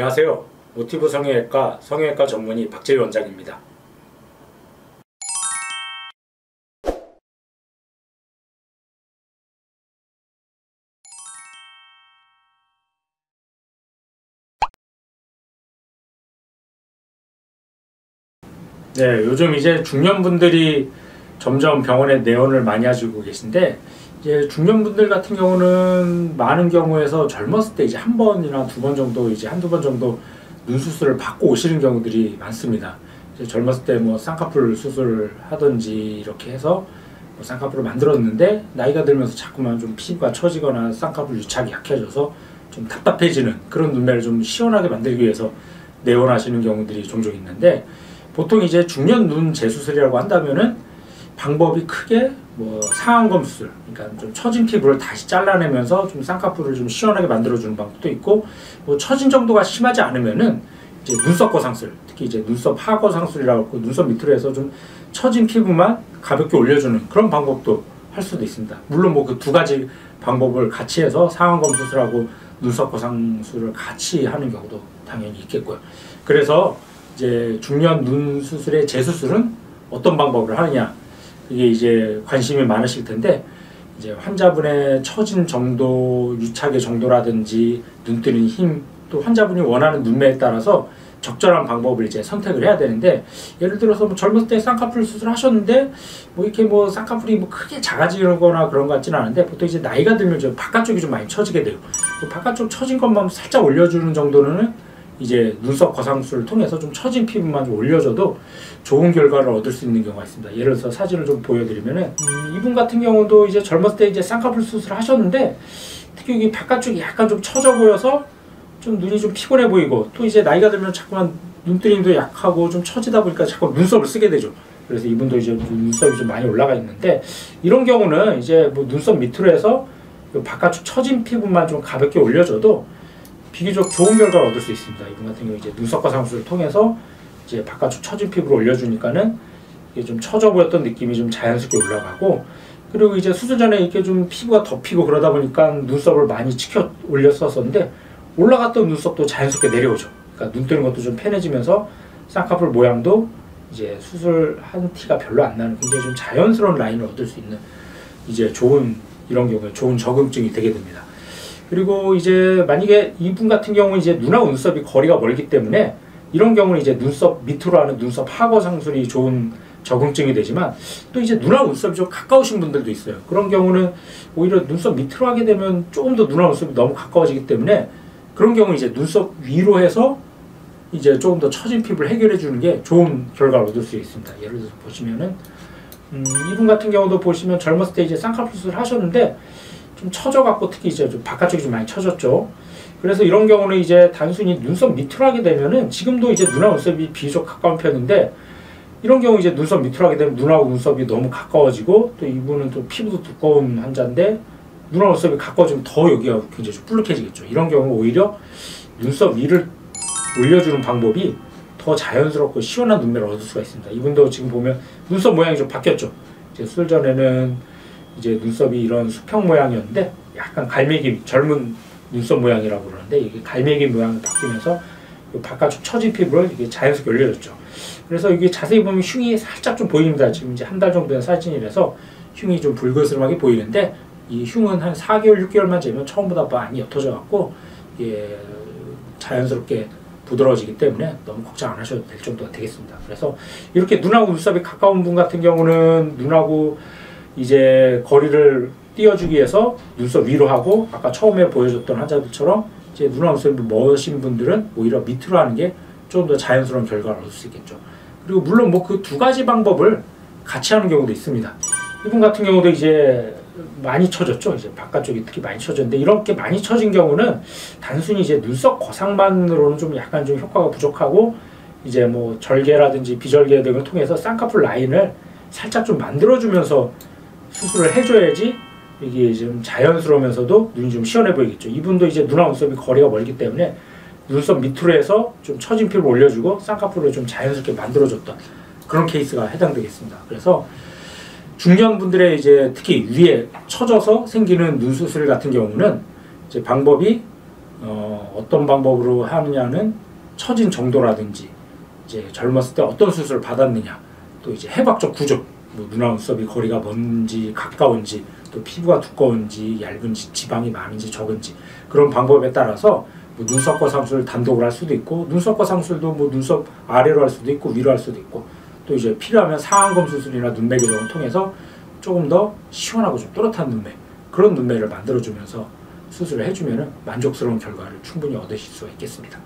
안녕하세요. 모티브 성형외과 성형외과 전문의 박재희 원장입니다. 네, 요즘 이제 중년분들이 점점 병원에 내원을 많이 하시고 계신데, 이제 중년분들 같은 경우는 많은 경우에서 젊었을 때 이제 한 번이나 두 번 정도, 이제 한두 번 정도 눈 수술을 받고 오시는 경우들이 많습니다. 이제 젊었을 때 뭐 쌍꺼풀 수술을 하든지 이렇게 해서 뭐 쌍꺼풀을 만들었는데, 나이가 들면서 자꾸만 좀 피부가 처지거나 쌍꺼풀 유착이 약해져서 좀 답답해지는 그런 눈매를 좀 시원하게 만들기 위해서 내원하시는 경우들이 종종 있는데, 보통 이제 중년 눈 재수술이라고 한다면은 방법이 크게 뭐 상안검 수술, 그러니까 좀 처진 피부를 다시 잘라내면서 좀 쌍꺼풀을 좀 시원하게 만들어주는 방법도 있고, 뭐 처진 정도가 심하지 않으면은 이제 눈썹 거상술, 특히 이제 눈썹 하거 상술이라고 하고 눈썹 밑으로 해서 좀 처진 피부만 가볍게 올려주는 그런 방법도 할 수도 있습니다. 물론 뭐 그 두 가지 방법을 같이 해서 상안검 수술하고 눈썹 거상술을 같이 하는 경우도 당연히 있겠고요. 그래서 이제 중년 눈 수술의 재수술은 어떤 방법을 하느냐, 이게 이제 관심이 많으실 텐데, 이제 환자분의 처진 정도, 유착의 정도라든지 눈 뜨는 힘, 또 환자분이 원하는 눈매에 따라서 적절한 방법을 이제 선택을 해야 되는데, 예를 들어서 뭐 젊었을 때 쌍꺼풀 수술하셨는데 뭐 이렇게 뭐 쌍꺼풀이 뭐 크게 작아지거나 그런 것 같지는 않은데, 보통 이제 나이가 들면 좀 바깥쪽이 좀 많이 처지게 돼요. 그 바깥쪽 처진 것만 살짝 올려주는 정도는 이제 눈썹 거상술을 통해서 좀 처진 피부만 좀 올려줘도 좋은 결과를 얻을 수 있는 경우가 있습니다. 예를 들어서 사진을 좀 보여드리면은, 이분 같은 경우도 이제 젊었을 때 이제 쌍꺼풀 수술을 하셨는데, 특히 여기 바깥쪽이 약간 좀 처져 보여서 좀 눈이 좀 피곤해 보이고, 또 이제 나이가 들면 자꾸만 눈뜨림도 약하고 좀 처지다 보니까 자꾸 눈썹을 쓰게 되죠. 그래서 이분도 이제 눈썹이 좀 많이 올라가 있는데, 이런 경우는 이제 뭐 눈썹 밑으로 해서 바깥쪽 처진 피부만 좀 가볍게 올려줘도 비교적 좋은 결과를 얻을 수 있습니다. 이분 같은 경우 이제 눈썹 거상술을 통해서 이제 바깥쪽 처진 피부를 올려주니까는 이게 좀 처져 보였던 느낌이 좀 자연스럽게 올라가고, 그리고 이제 수술 전에 이렇게 좀 피부가 덮이고 그러다 보니까 눈썹을 많이 치켜 올렸었는데, 올라갔던 눈썹도 자연스럽게 내려오죠. 그러니까 눈 뜨는 것도 좀 편해지면서 쌍꺼풀 모양도 이제 수술한 티가 별로 안 나는 굉장히 좀 자연스러운 라인을 얻을 수 있는 이제 좋은, 이런 경우에 좋은 적응증이 되게 됩니다. 그리고 이제 만약에 이분 같은 경우는 이제 눈하고 눈썹이 거리가 멀기 때문에, 이런 경우는 이제 눈썹 밑으로 하는 눈썹 하거 상술이 좋은 적응증이 되지만, 또 이제 눈하고 눈썹이 좀 가까우신 분들도 있어요. 그런 경우는 오히려 눈썹 밑으로 하게 되면 조금 더 눈하고 눈썹이 너무 가까워지기 때문에, 그런 경우는 이제 눈썹 위로 해서 이제 조금 더 처진 피부를 해결해 주는 게 좋은 결과를 얻을 수 있습니다. 예를 들어서 보시면은, 이분 같은 경우도 보시면 젊었을 때 이제 쌍꺼풀 수술을 하셨는데 좀 처져갖고, 특히 이제 좀 바깥쪽이 좀 많이 처졌죠. 그래서 이런 경우는 이제 단순히 눈썹 밑으로 하게 되면은, 지금도 이제 눈하고 눈썹이 비교적 가까운 편인데, 이런 경우 이제 눈썹 밑으로 하게 되면 눈하고 눈썹이 너무 가까워지고, 또 이분은 또 피부도 두꺼운 환자인데 눈하고 눈썹이 가까워지면 더 여기가 굉장히 좀 불룩해지겠죠. 이런 경우 오히려 눈썹 위를 올려주는 방법이 더 자연스럽고 시원한 눈매를 얻을 수가 있습니다. 이분도 지금 보면 눈썹 모양이 좀 바뀌었죠. 이제 수술 전에는 이제 눈썹이 이런 수평 모양이었는데, 약간 갈매기, 젊은 눈썹 모양이라고 그러는데, 이게 갈매기 모양이 바뀌면서 바깥쪽 처진 피부를 이게 자연스럽게 올려줬죠. 그래서 이게 자세히 보면 흉이 살짝 좀 보입니다. 지금 이제 한 달 정도 된 사진이라서 흉이 좀 불그스름하게 보이는데, 이 흉은 한 4개월, 6개월만 지나면 처음보다 많이 옅어져 갖고 예, 자연스럽게 부드러워지기 때문에 너무 걱정 안 하셔도 될 정도가 되겠습니다. 그래서 이렇게 눈하고 눈썹이 가까운 분 같은 경우는 눈하고 이제 거리를 띄워주기 위해서 눈썹 위로 하고, 아까 처음에 보여줬던 환자들처럼 이제 눈하고 눈썹이 멋진 분들은 오히려 밑으로 하는 게 좀 더 자연스러운 결과를 얻을 수 있겠죠. 그리고 물론 뭐 그 두 가지 방법을 같이 하는 경우도 있습니다. 이분 같은 경우도 이제 많이 처졌죠. 이제 바깥쪽이 특히 많이 처졌는데, 이렇게 많이 처진 경우는 단순히 이제 눈썹 거상만으로는 좀 약간 좀 효과가 부족하고, 이제 뭐 절개라든지 비절개 등을 통해서 쌍꺼풀 라인을 살짝 좀 만들어주면서 수술을 해줘야지 이게 좀 자연스러우면서도 눈이 좀 시원해 보이겠죠. 이분도 이제 눈하고 눈썹이 거리가 멀기 때문에 눈썹 밑으로 해서 좀 처진 피부를 올려주고 쌍꺼풀을 좀 자연스럽게 만들어줬던 그런 케이스가 해당되겠습니다. 그래서 중년분들의 이제 특히 위에 처져서 생기는 눈 수술 같은 경우는 이제 방법이 어떤 방법으로 하느냐는 처진 정도라든지 이제 젊었을 때 어떤 수술을 받았느냐, 또 이제 해박적 구조, 뭐 눈화 눈썹이 거리가 먼지 가까운지, 또 피부가 두꺼운지 얇은지 지방이 많은지 적은지 그런 방법에 따라서 뭐 눈썹과 상수를 단독으로 할 수도 있고, 눈썹과 상수도 뭐 눈썹 아래로 할 수도 있고 위로 할 수도 있고, 또 이제 필요하면 상안검 수술이나 눈매 교정을 통해서 조금 더 시원하고 좀 또렷한 눈매, 그런 눈매를 만들어주면서 수술을 해주면 만족스러운 결과를 충분히 얻으실 수가 있겠습니다.